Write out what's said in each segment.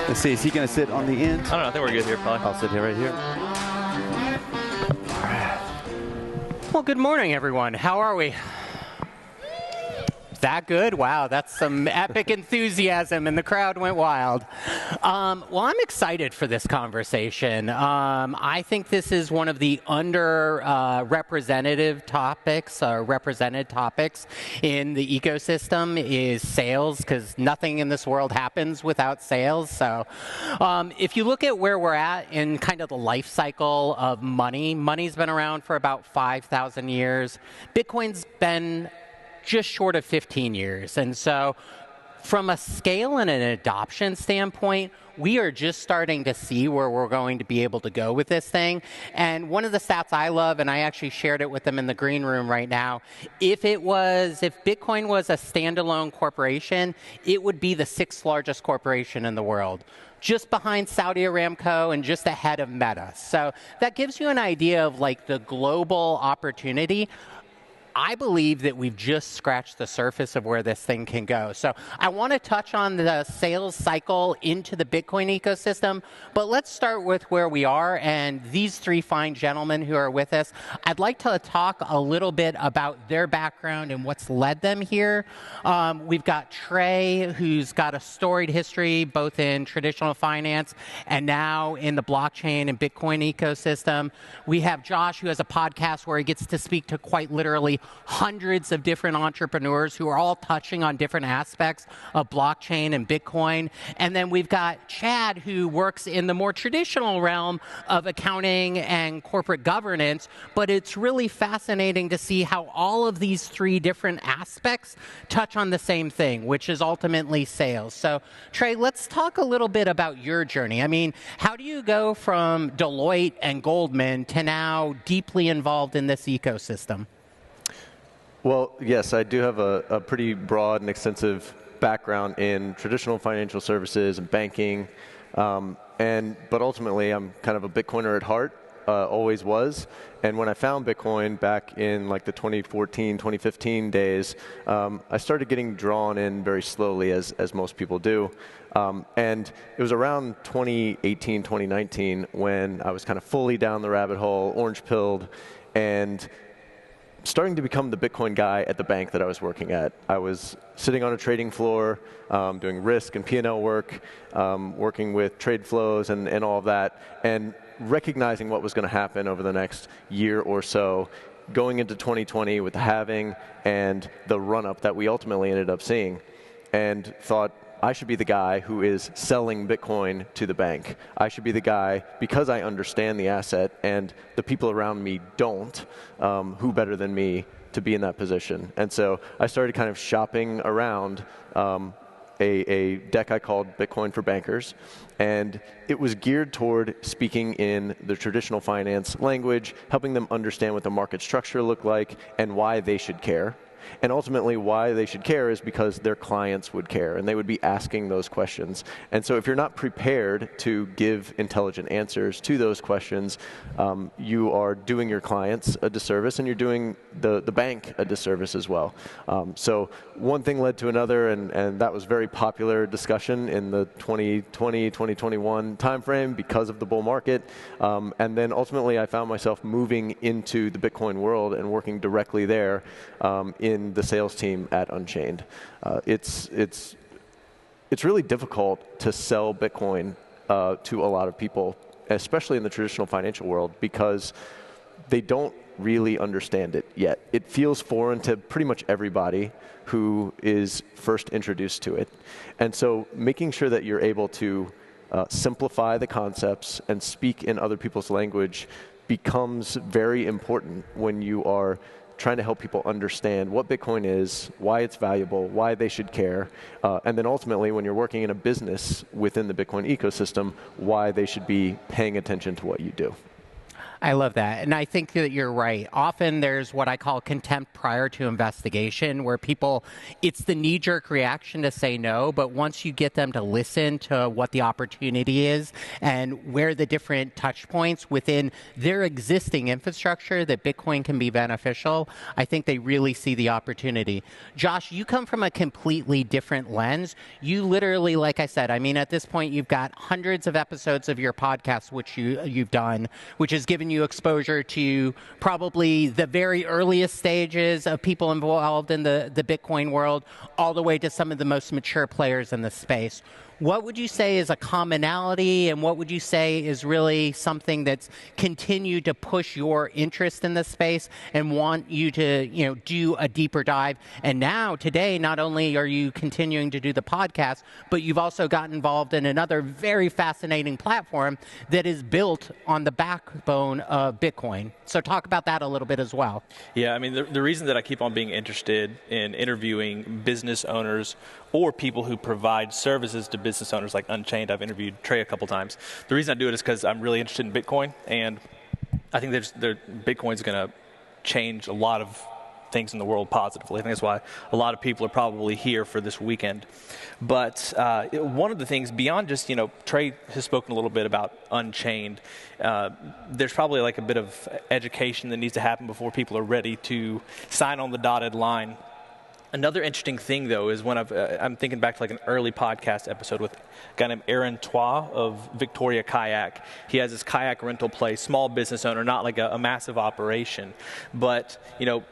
Let's see, is he going to sit on the end? I don't know. I think we're good here, probably. I'll sit here right here. Well, good morning, everyone. How are we? That good? Wow, that's some epic enthusiasm, and the crowd went wild. Well, I'm excited for this conversation. I think this is one of the represented topics in the ecosystem is sales, because nothing in this world happens without sales. So if you look at where we're at in kind of the life cycle of money's been around for about 5,000 years. Bitcoin's been just short of 15 years. And so from a scale and an adoption standpoint, we are just starting to see where we're going to be able to go with this thing. And one of the stats I love, and I actually shared it with them in the green room right now, if Bitcoin was a standalone corporation, it would be the 6th largest corporation in the world, just behind Saudi Aramco and just ahead of Meta. So that gives you an idea of like the global opportunity. I believe that we've just scratched the surface of where this thing can go. So I want to touch on the sales cycle into the Bitcoin ecosystem, but let's start with where we are and these three fine gentlemen who are with us. I'd like to talk a little bit about their background and what's led them here. We've got Trey, who's got a storied history both in traditional finance and now in the blockchain and Bitcoin ecosystem. We have Josh, who has a podcast where he gets to speak to quite literally hundreds of different entrepreneurs who are all touching on different aspects of blockchain and Bitcoin. And then we've got Chad, who works in the more traditional realm of accounting and corporate governance. But it's really fascinating to see how all of these three different aspects touch on the same thing, which is ultimately sales. So Trey, let's talk a little bit about your journey. I mean, how do you go from Deloitte and Goldman to now deeply involved in this ecosystem? Well, yes, I do have a pretty broad and extensive background in traditional financial services and banking, but ultimately I'm kind of a Bitcoiner at heart, always was. And when I found Bitcoin back in like the 2014, 2015 days, I started getting drawn in very slowly, as most people do. And it was around 2018, 2019 when I was kind of fully down the rabbit hole, orange-pilled, and starting to become the Bitcoin guy at the bank that I was working at. I was sitting on a trading floor, doing risk and P&L work, working with trade flows and all of that, and recognizing what was going to happen over the next year or so, going into 2020 with the halving and the run-up that we ultimately ended up seeing, and thought, I should be the guy who is selling Bitcoin to the bank. I should be the guy, because I understand the asset and the people around me don't, who better than me to be in that position. And so I started kind of shopping around a deck I called Bitcoin for Bankers, and it was geared toward speaking in the traditional finance language, helping them understand what the market structure looked like and why they should care. And ultimately, why they should care is because their clients would care, and they would be asking those questions. And so if you're not prepared to give intelligent answers to those questions, you are doing your clients a disservice, and you're doing the bank a disservice as well. So one thing led to another, and that was very popular discussion in the 2020, 2021 timeframe because of the bull market. And then ultimately, I found myself moving into the Bitcoin world and working directly there in the sales team at Unchained. It's really difficult to sell Bitcoin to a lot of people, especially in the traditional financial world, because they don't really understand it yet. It feels foreign to pretty much everybody who is first introduced to it. And so making sure that you're able to simplify the concepts and speak in other people's language becomes very important when you are trying to help people understand what Bitcoin is, why it's valuable, why they should care, and then ultimately, when you're working in a business within the Bitcoin ecosystem, why they should be paying attention to what you do. I love that. And I think that you're right. Often there's what I call contempt prior to investigation, where people, it's the knee-jerk reaction to say no, but once you get them to listen to what the opportunity is and where the different touch points within their existing infrastructure that Bitcoin can be beneficial, I think they really see the opportunity. Josh, you come from a completely different lens. You literally, like I said, I mean, at this point, you've got hundreds of episodes of your podcast, which you've done, which has given you exposure to probably the very earliest stages of people involved in the Bitcoin world, all the way to some of the most mature players in the space. What would you say is a commonality, and what would you say is really something that's continued to push your interest in this space and want you to, do a deeper dive? And now, today, not only are you continuing to do the podcast, but you've also gotten involved in another very fascinating platform that is built on the backbone of Bitcoin. So talk about that a little bit as well. Yeah, I mean, the reason that I keep on being interested in interviewing business owners or people who provide services to business owners like Unchained. I've interviewed Trey a couple times. The reason I do it is because I'm really interested in Bitcoin, and I think Bitcoin's going to change a lot of things in the world positively. I think that's why a lot of people are probably here for this weekend. But one of the things beyond just, Trey has spoken a little bit about Unchained. There's probably like a bit of education that needs to happen before people are ready to sign on the dotted line. Another interesting thing, though, is when I'm thinking back to like an early podcast episode with a guy named Aaron Tois of Victoria Kayak. He has this kayak rental place, small business owner, not like a massive operation. But,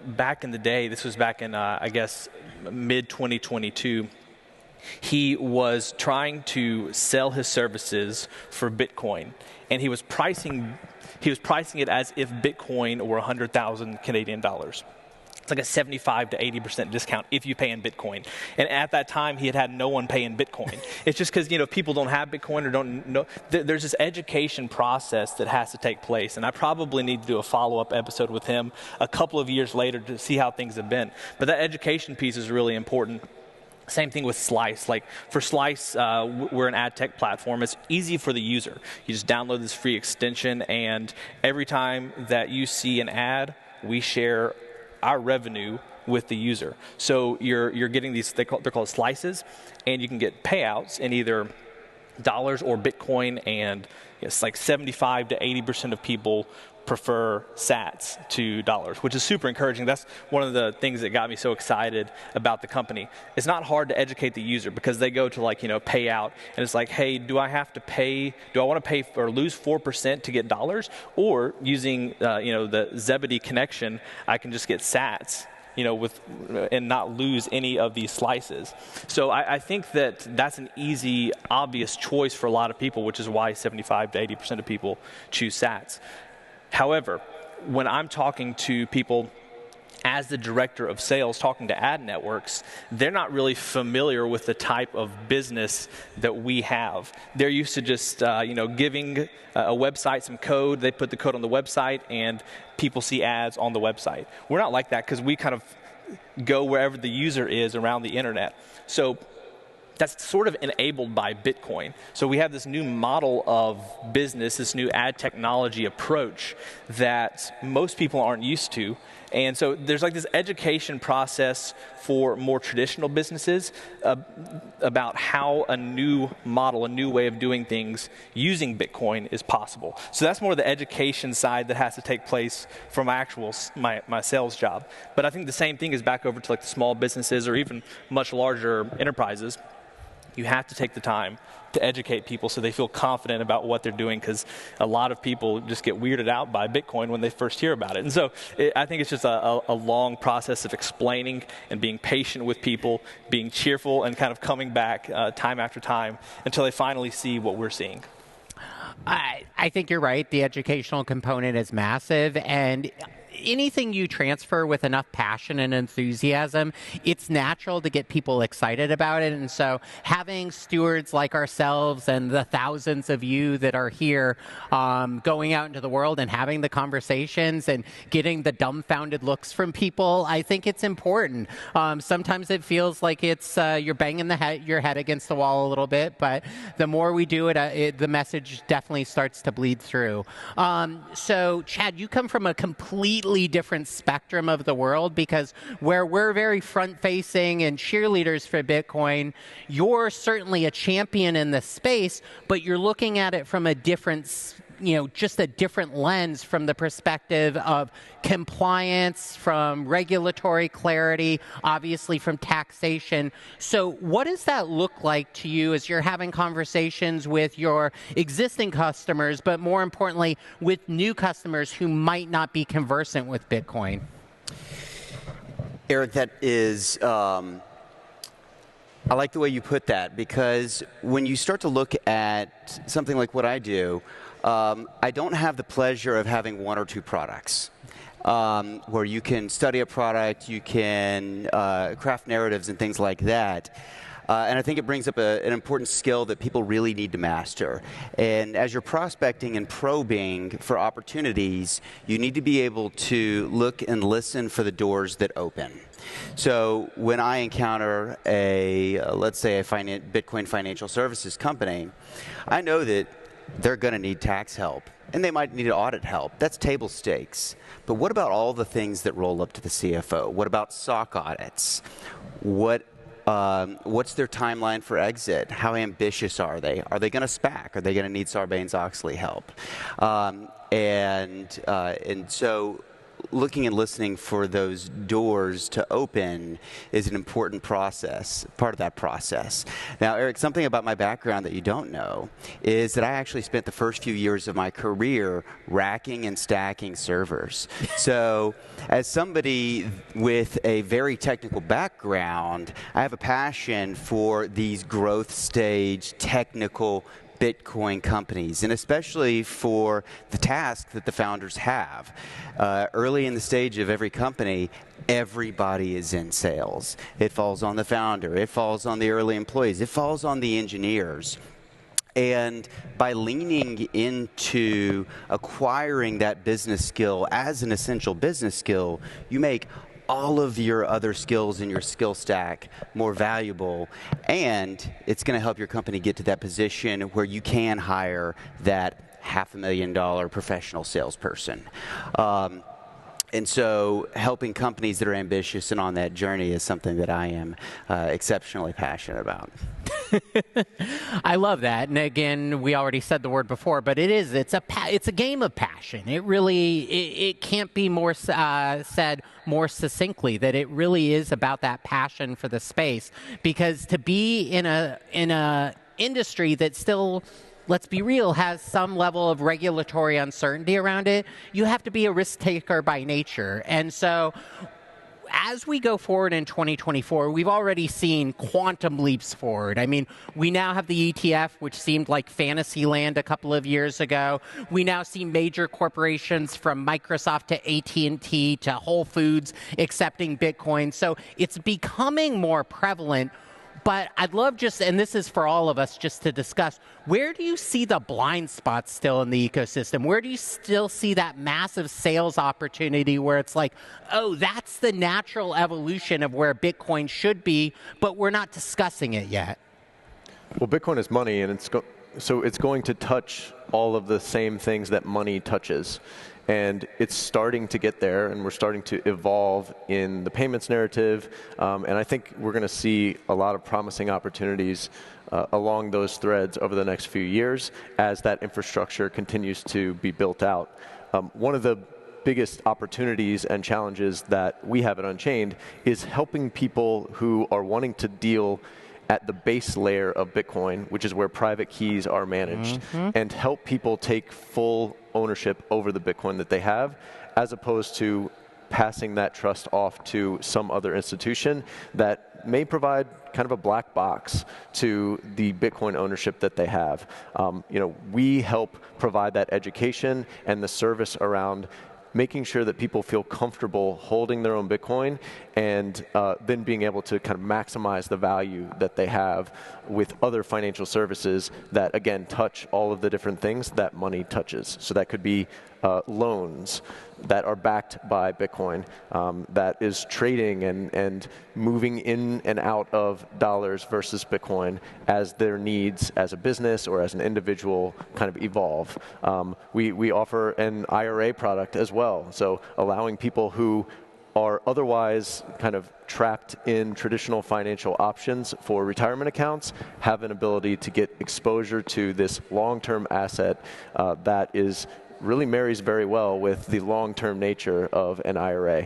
back in the day, this was back in, mid-2022, he was trying to sell his services for Bitcoin. And he was pricing it as if Bitcoin were 100,000 Canadian dollars. It's like a 75 to 80% discount if you pay in Bitcoin. And at that time, he had no one pay in Bitcoin. It's just because, people don't have Bitcoin or don't know. There's this education process that has to take place. And I probably need to do a follow-up episode with him a couple of years later to see how things have been. But that education piece is really important. Same thing with Slice. Like for Slice, we're an ad tech platform. It's easy for the user. You just download this free extension, and every time that you see an ad, we share our revenue with the user. So you're getting these, they're called slices, and you can get payouts in either dollars or Bitcoin, and it's like 75 to 80% of people prefer sats to dollars, which is super encouraging. That's one of the things that got me so excited about the company. It's not hard to educate the user because they go to payout, and it's like, hey, do I want to pay or lose 4% to get dollars? Or using the Zebedee connection, I can just get sats, and not lose any of these slices. So I think that's an easy, obvious choice for a lot of people, which is why 75 to 80% of people choose sats. However, when I'm talking to people as the director of sales, talking to ad networks, they're not really familiar with the type of business that we have. They're used to just, giving a website some code. They put the code on the website, and people see ads on the website. We're not like that because we kind of go wherever the user is around the internet. So that's sort of enabled by Bitcoin. So we have this new model of business, this new ad technology approach that most people aren't used to. And so there's like this education process for more traditional businesses about how a new model, a new way of doing things using Bitcoin is possible. So that's more the education side that has to take place from my sales job. But I think the same thing is back over to like the small businesses or even much larger enterprises. You have to take the time to educate people so they feel confident about what they're doing, because a lot of people just get weirded out by Bitcoin when they first hear about it. And so I think it's just a long process of explaining and being patient with people, being cheerful, and kind of coming back time after time until they finally see what we're seeing. I think you're right. The educational component is massive, and anything you transfer with enough passion and enthusiasm, it's natural to get people excited about it. And so having stewards like ourselves and the thousands of you that are here going out into the world and having the conversations and getting the dumbfounded looks from people, I think it's important. Sometimes it feels like it's you're banging your head against the wall a little bit, but the more we do it, the message definitely starts to bleed through. So, Chad, you come from a completely different spectrum of the world, because where we're very front-facing and cheerleaders for Bitcoin, you're certainly a champion in this space, but you're looking at it from a different, just a different lens, from the perspective of compliance, from regulatory clarity, obviously from taxation. So what does that look like to you as you're having conversations with your existing customers, but more importantly, with new customers who might not be conversant with Bitcoin? Eric, that is, I like the way you put that, because when you start to look at something like what I do, I don't have the pleasure of having one or two products where you can study a product, you can craft narratives and things like that. And I think it brings up an important skill that people really need to master. And as you're prospecting and probing for opportunities, you need to be able to look and listen for the doors that open. So when I encounter let's say a Bitcoin financial services company, I know that they're going to need tax help, and they might need audit help. That's table stakes. But what about all the things that roll up to the CFO? What about SOC audits? What's their timeline for exit? How ambitious are they? Are they going to SPAC? Are they going to need Sarbanes-Oxley help? And so looking and listening for those doors to open is an important process, part of that process. Now, Eric, something about my background that you don't know is that I actually spent the first few years of my career racking and stacking servers. So as somebody with a very technical background, I have a passion for these growth stage technical Bitcoin companies, and especially for the task that the founders have. Early in the stage of every company, everybody is in sales. It falls on the founder, it falls on the early employees, it falls on the engineers. And by leaning into acquiring that business skill as an essential business skill, you make all of your other skills in your skill stack more valuable, and it's going to help your company get to that position where you can hire that $500,000 professional salesperson. And so helping companies that are ambitious and on that journey is something that I am exceptionally passionate about. I love that. And again, we already said the word before, but it's a game of passion. It can't be more said more succinctly, that it really is about that passion for the space. Because to be in a industry that still, let's be real, has some level of regulatory uncertainty around it, you have to be a risk taker by nature. And so as we go forward in 2024, we've already seen quantum leaps forward. I mean, we now have the ETF, which seemed like fantasy land a couple of years ago. We now see major corporations from Microsoft to AT&T to Whole Foods accepting Bitcoin. So it's becoming more prevalent. But I'd love and this is for all of us, just to discuss, where do you see the blind spots still in the ecosystem? Where do you still see that massive sales opportunity where it's like, oh, that's the natural evolution of where Bitcoin should be, but we're not discussing it yet? Well, Bitcoin is money, and so it's going to touch all of the same things that money touches. And it's starting to get there, and we're starting to evolve in the payments narrative. And I think we're going to see a lot of promising opportunities along those threads over the next few years as that infrastructure continues to be built out. One of the biggest opportunities and challenges that we have at Unchained is helping people who are wanting to deal at the base layer of Bitcoin, which is where private keys are managed, and help people take full ownership over the Bitcoin that they have, as opposed to passing that trust off to some other institution that may provide kind of a black box to the Bitcoin ownership that they have. We help provide that education and the service around making sure that people feel comfortable holding their own Bitcoin and then being able to kind of maximize the value that they have with other financial services that, again, touch all of the different things that money touches. So that could be loans that are backed by Bitcoin, that is trading and moving in and out of dollars versus Bitcoin as their needs as a business or as an individual kind of evolve. We offer an IRA product as well, so allowing people who are otherwise kind of trapped in traditional financial options for retirement accounts have an ability to get exposure to this long-term asset that is really marries very well with the long-term nature of an IRA.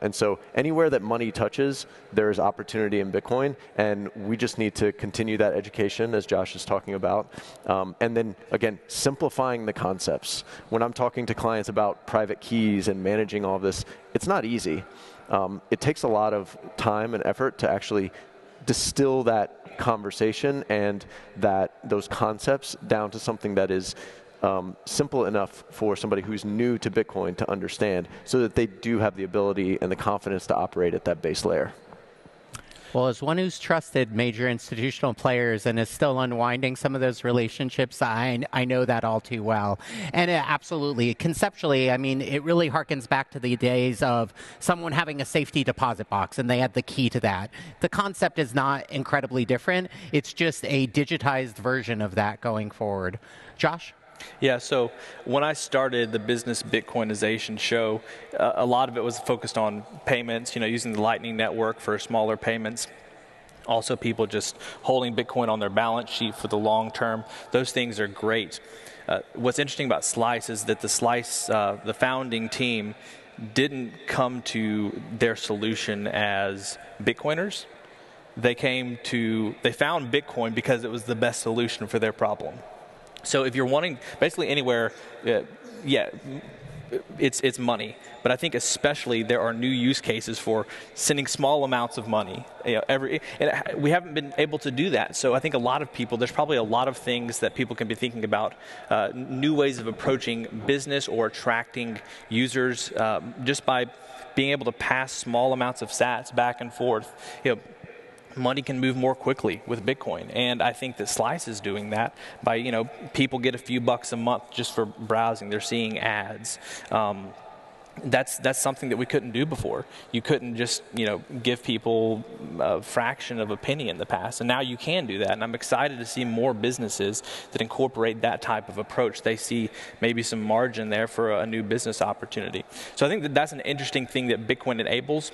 And so anywhere that money touches, there is opportunity in Bitcoin, and we just need to continue that education, as Josh is talking about. And then, again, simplifying the concepts. When I'm talking to clients about private keys and managing all this, it's not easy. It takes a lot of time and effort to actually distill that conversation and those concepts down to something that is simple enough for somebody who's new to Bitcoin to understand, so that they do have the ability and the confidence to operate at that base layer. Well, as one who's trusted major institutional players and is still unwinding some of those relationships, I know that all too well. And absolutely, conceptually, I mean, it really harkens back to the days of someone having a safety deposit box, and they had the key to that. The concept is not incredibly different. It's just a digitized version of that going forward. Josh? Yeah, so when I started the business Bitcoinization show, a lot of it was focused on payments, using the Lightning Network for smaller payments. Also, people just holding Bitcoin on their balance sheet for the long term. Those things are great. What's interesting about Slice is that the founding team didn't come to their solution as Bitcoiners. They found Bitcoin because it was the best solution for their problem. So if you're wanting, basically anywhere, it's money. But I think especially there are new use cases for sending small amounts of money. We haven't been able to do that. So I think a lot of people, there's probably a lot of things that people can be thinking about, new ways of approaching business or attracting users just by being able to pass small amounts of sats back and forth. Money can move more quickly with Bitcoin, and I think that Slice is doing that by, people get a few bucks a month just for browsing. They're seeing ads. That's something that we couldn't do before. You couldn't just, give people a fraction of a penny in the past, and now you can do that. And I'm excited to see more businesses that incorporate that type of approach. They see maybe some margin there for a new business opportunity. So I think that that's an interesting thing that Bitcoin enables.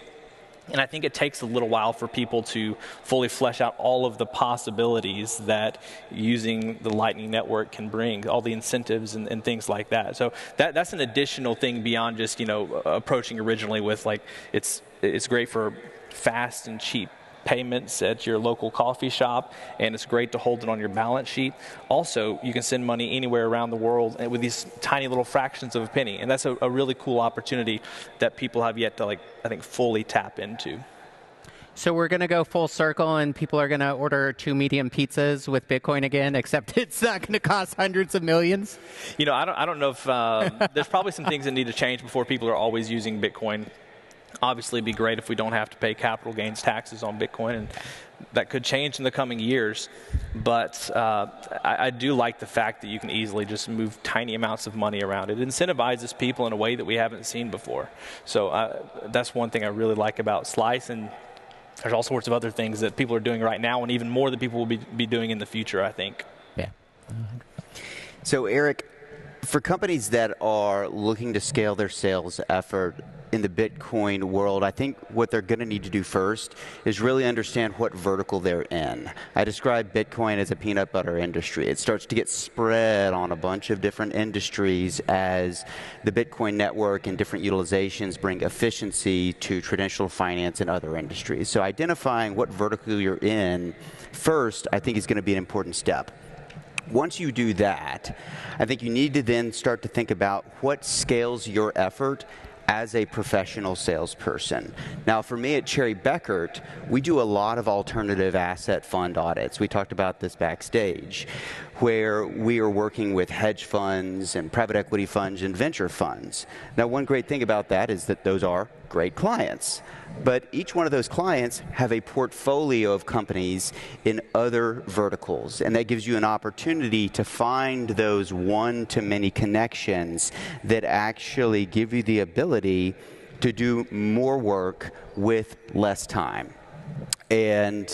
And I think it takes a little while for people to fully flesh out all of the possibilities that using the Lightning Network can bring, all the incentives and things like that. So that's an additional thing beyond just, approaching originally with it's great for fast and cheap payments at your local coffee shop, and it's great to hold it on your balance sheet. Also, you can send money anywhere around the world with these tiny little fractions of a penny, and that's a really cool opportunity that people have yet to, I think, fully tap into. So we're going to go full circle, and people are going to order 2 medium pizzas with Bitcoin again, except it's not going to cost hundreds of millions. I don't know if there's probably some things that need to change before people are always using Bitcoin. Obviously, it'd be great if we don't have to pay capital gains taxes on Bitcoin, and that could change in the coming years. But I do like the fact that you can easily just move tiny amounts of money around. It incentivizes people in a way that we haven't seen before. So that's one thing I really like about Slice, and there's all sorts of other things that people are doing right now, and even more that people will be doing in the future, I think. Yeah. So, Eric, for companies that are looking to scale their sales effort in the Bitcoin world, I think what they're going to need to do first is really understand what vertical they're in. I describe Bitcoin as a peanut butter industry. It starts to get spread on a bunch of different industries as the Bitcoin network and different utilizations bring efficiency to traditional finance and other industries. So identifying what vertical you're in first, I think, is going to be an important step. Once you do that, I think you need to then start to think about what scales your effort as a professional salesperson. Now, for me at Cherry Bekaert, we do a lot of alternative asset fund audits. We talked about this backstage, where we are working with hedge funds and private equity funds and venture funds. Now, one great thing about that is that those are great clients. But each one of those clients have a portfolio of companies in other verticals, and that gives you an opportunity to find those one-to-many connections that actually give you the ability to do more work with less time. And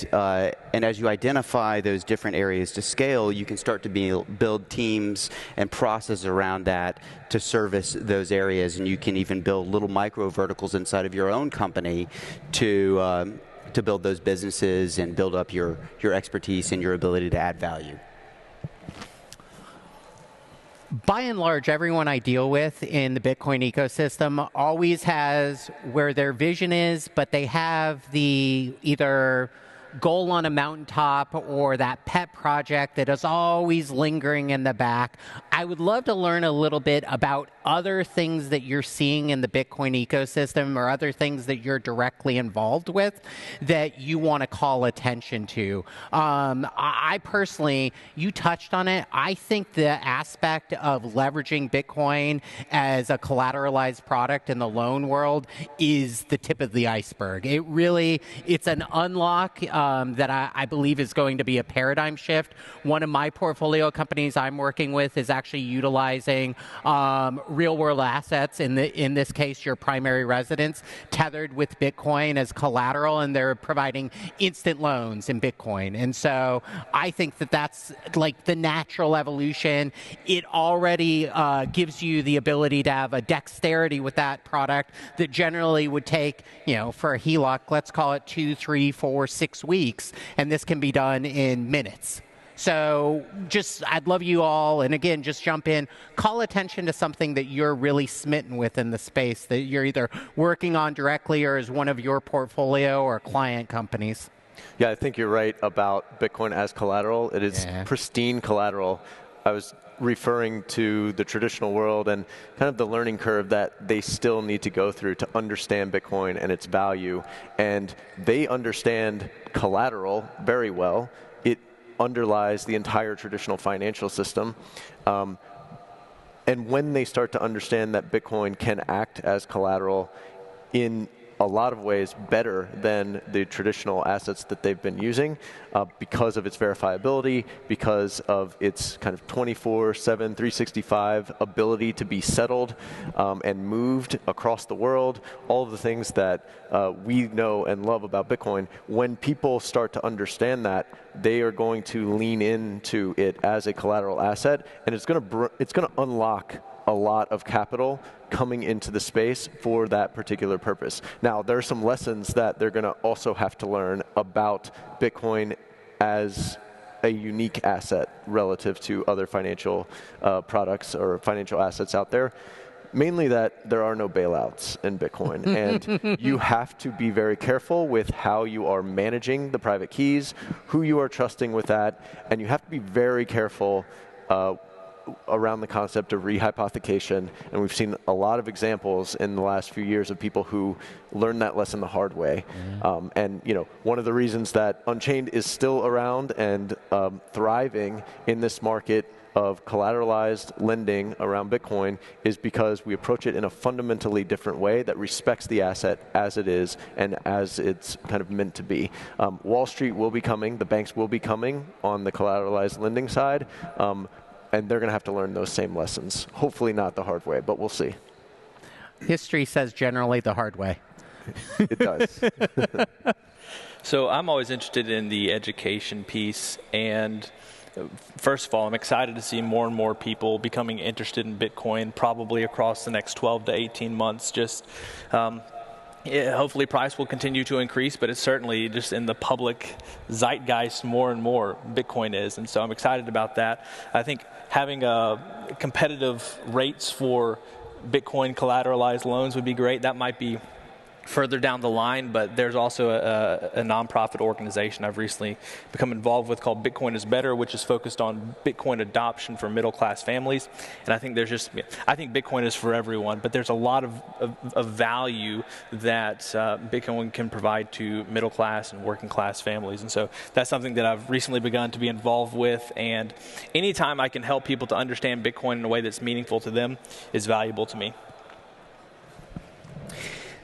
as you identify those different areas to scale, you can start to build teams and processes around that to service those areas, and you can even build little micro verticals inside of your own company to build those businesses and build up your expertise and your ability to add value. By and large, everyone I deal with in the Bitcoin ecosystem always has where their vision is, but they have the either goal on a mountaintop or that pet project that is always lingering in the back. I would love to learn a little bit about other things that you're seeing in the Bitcoin ecosystem or other things that you're directly involved with that you want to call attention to. I personally, you touched on it. I think the aspect of leveraging Bitcoin as a collateralized product in the loan world is the tip of the iceberg. It's an unlock that I believe is going to be a paradigm shift. One of my portfolio companies I'm working with is actually utilizing real-world assets, in this case your primary residence, tethered with Bitcoin as collateral, and they're providing instant loans in Bitcoin. And so I think that that's like the natural evolution. It already gives you the ability to have a dexterity with that product that generally would take, for a HELOC, let's call it 2, 3, 4, 6 weeks, and this can be done in minutes. So I'd love you all, and again, just jump in, call attention to something that you're really smitten with in the space that you're either working on directly or as one of your portfolio or client companies. Yeah, I think you're right about Bitcoin as collateral. It is pristine collateral. I was referring to the traditional world and kind of the learning curve that they still need to go through to understand Bitcoin and its value. And they understand collateral very well. It underlies the entire traditional financial system. And when they start to understand that Bitcoin can act as collateral in a lot of ways better than the traditional assets that they've been using because of its verifiability, because of its kind of 24/7, 365 ability to be settled and moved across the world, all of the things that we know and love about Bitcoin. When people start to understand that, they are going to lean into it as a collateral asset, and it's going to unlock a lot of capital coming into the space for that particular purpose. Now, there are some lessons that they're going to also have to learn about Bitcoin as a unique asset relative to other financial products or financial assets out there. Mainly that there are no bailouts in Bitcoin, and you have to be very careful with how you are managing the private keys, who you are trusting with that, and you have to be very careful around the concept of rehypothecation, and we've seen a lot of examples in the last few years of people who learned that lesson the hard way. And one of the reasons that Unchained is still around and thriving in this market of collateralized lending around Bitcoin is because we approach it in a fundamentally different way that respects the asset as it is and as it's kind of meant to be. Wall Street will be coming, the banks will be coming on the collateralized lending side, and they're going to have to learn those same lessons. Hopefully not the hard way, but we'll see. History says generally the hard way. It does. So I'm always interested in the education piece, and first of all, I'm excited to see more and more people becoming interested in Bitcoin, probably across the next 12 to 18 months. Hopefully price will continue to increase, but it's certainly just in the public zeitgeist more and more Bitcoin is, and so I'm excited about that. I think having competitive rates for Bitcoin collateralized loans would be great. That might be further down the line, but there's also a nonprofit organization I've recently become involved with called Bitcoin is Better, which is focused on Bitcoin adoption for middle-class families. And I think I think Bitcoin is for everyone, but there's a lot of value that Bitcoin can provide to middle-class and working-class families. And so that's something that I've recently begun to be involved with. And anytime I can help people to understand Bitcoin in a way that's meaningful to them is valuable to me.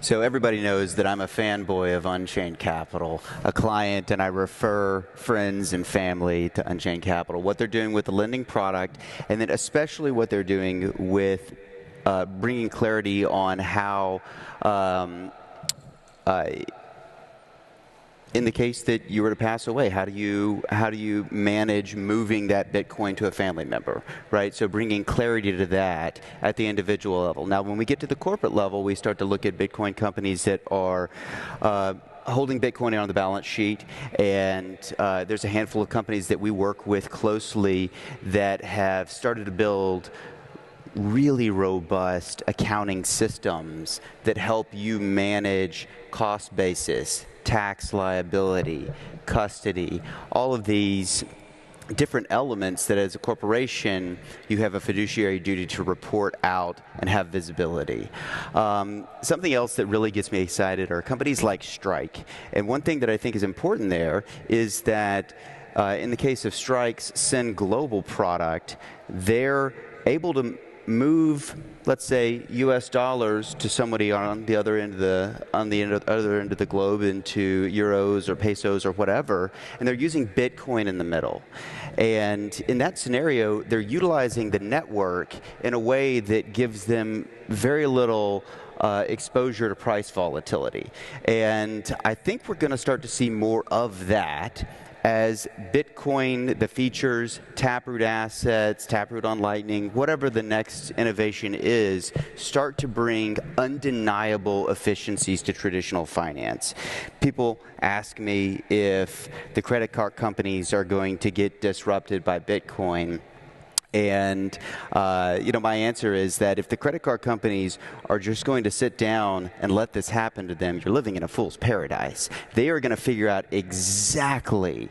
So everybody knows that I'm a fanboy of Unchained Capital, a client, and I refer friends and family to Unchained Capital, what they're doing with the lending product, and then especially what they're doing with bringing clarity on how in the case that you were to pass away, how do you manage moving that Bitcoin to a family member, right? So bringing clarity to that at the individual level. Now, when we get to the corporate level, we start to look at Bitcoin companies that are holding Bitcoin on the balance sheet, and there's a handful of companies that we work with closely that have started to build really robust accounting systems that help you manage cost basis, tax liability, custody, all of these different elements that as a corporation you have a fiduciary duty to report out and have visibility. Something else that really gets me excited are companies like Strike. And one thing that I think is important there is that in the case of Strike's Send Global product, they're able to move, let's say, U.S. dollars to somebody on the other end of the globe into euros or pesos or whatever, and they're using Bitcoin in the middle. And in that scenario, they're utilizing the network in a way that gives them very little exposure to price volatility. And I think we're going to start to see more of that as Bitcoin, the features, Taproot assets, Taproot on Lightning, whatever the next innovation is, start to bring undeniable efficiencies to traditional finance. People ask me if the credit card companies are going to get disrupted by Bitcoin. And my answer is that if the credit card companies are just going to sit down and let this happen to them, you're living in a fool's paradise. They are going to figure out exactly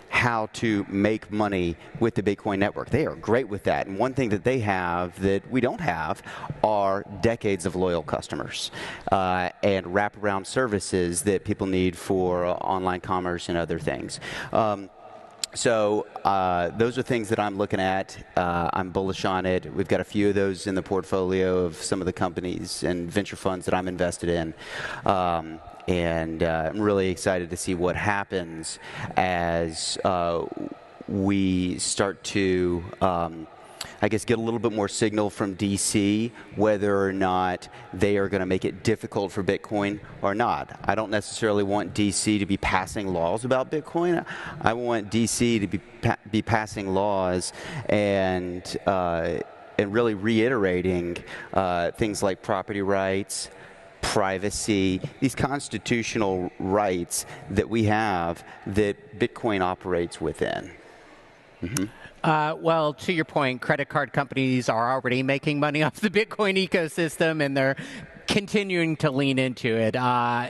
how to make money with the Bitcoin network. They are great with that. And one thing that they have that we don't have are decades of loyal customers and wraparound services that people need for online commerce and other things. So those are things that I'm looking at. I'm bullish on it. We've got a few of those in the portfolio of some of the companies and venture funds that I'm invested in. And I'm really excited to see what happens as we start to, get a little bit more signal from DC whether or not they are going to make it difficult for Bitcoin or not. I don't necessarily want DC to be passing laws about Bitcoin. I want DC to be passing laws and really reiterating things like property rights, privacy, these constitutional rights that we have that Bitcoin operates within. Mm-hmm. Well, to your point, credit card companies are already making money off the Bitcoin ecosystem, and they're continuing to lean into it.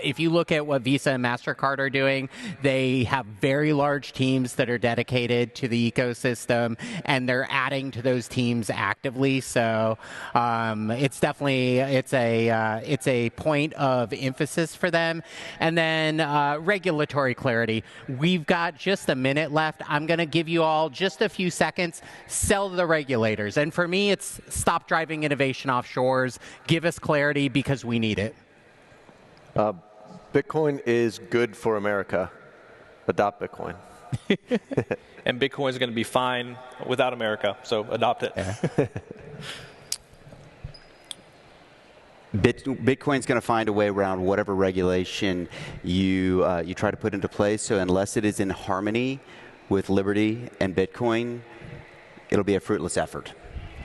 If you look at what Visa and MasterCard are doing, they have very large teams that are dedicated to the ecosystem, and they're adding to those teams actively. So it's definitely it's a point of emphasis for them. And then regulatory clarity. We've got just a minute left. I'm going to give you all just a few seconds. Sell to the regulators. And for me, it's stop driving innovation offshores. Give us clarity because we need it. Bitcoin is good for America. Adopt Bitcoin. And Bitcoin is going to be fine without America, so adopt it. Yeah. Bitcoin's going to find a way around whatever regulation you try to put into place. So unless it is in harmony with liberty and Bitcoin, it'll be a fruitless effort.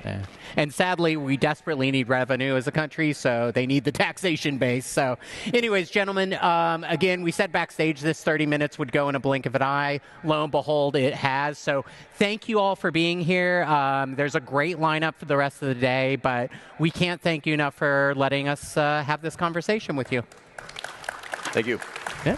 Yeah. And sadly, we desperately need revenue as a country, so they need the taxation base. So anyways, gentlemen, again, we said backstage this 30 minutes would go in a blink of an eye. Lo and behold, it has. So thank you all for being here. There's a great lineup for the rest of the day, but we can't thank you enough for letting us have this conversation with you. Thank you. Yeah.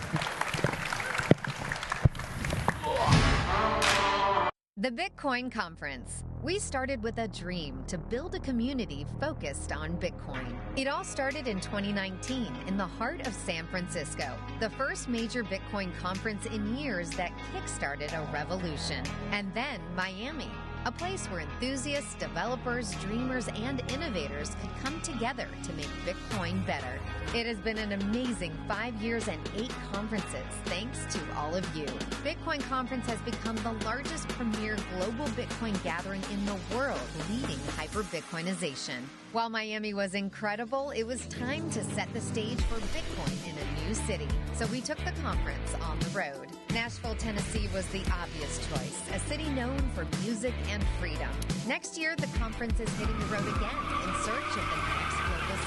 The Bitcoin Conference. We started with a dream to build a community focused on Bitcoin. It all started in 2019 in the heart of San Francisco, the first major Bitcoin conference in years that kickstarted a revolution. And then Miami, a place where enthusiasts, developers, dreamers, and innovators could come together to make Bitcoin better. It has been an amazing 5 years and 8 conferences, thanks to all of you. Bitcoin Conference has become the largest premier global Bitcoin gathering in the world, leading hyper-Bitcoinization. While Miami was incredible, it was time to set the stage for Bitcoin in a new city. So we took the conference on the road. Nashville, Tennessee was the obvious choice, a city known for music and freedom. Next year, the conference is hitting the road again in search of the next global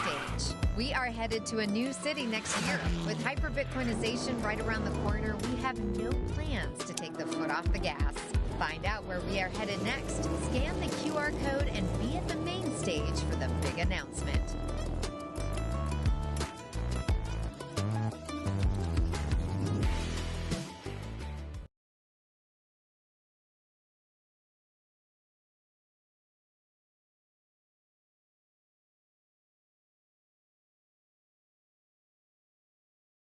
stage. We are headed to a new city next year. With hyper-Bitcoinization right around the corner, we have no plans to take the foot off the gas. Find out where we are headed next. Scan the QR code and be at the main stage for the big announcement.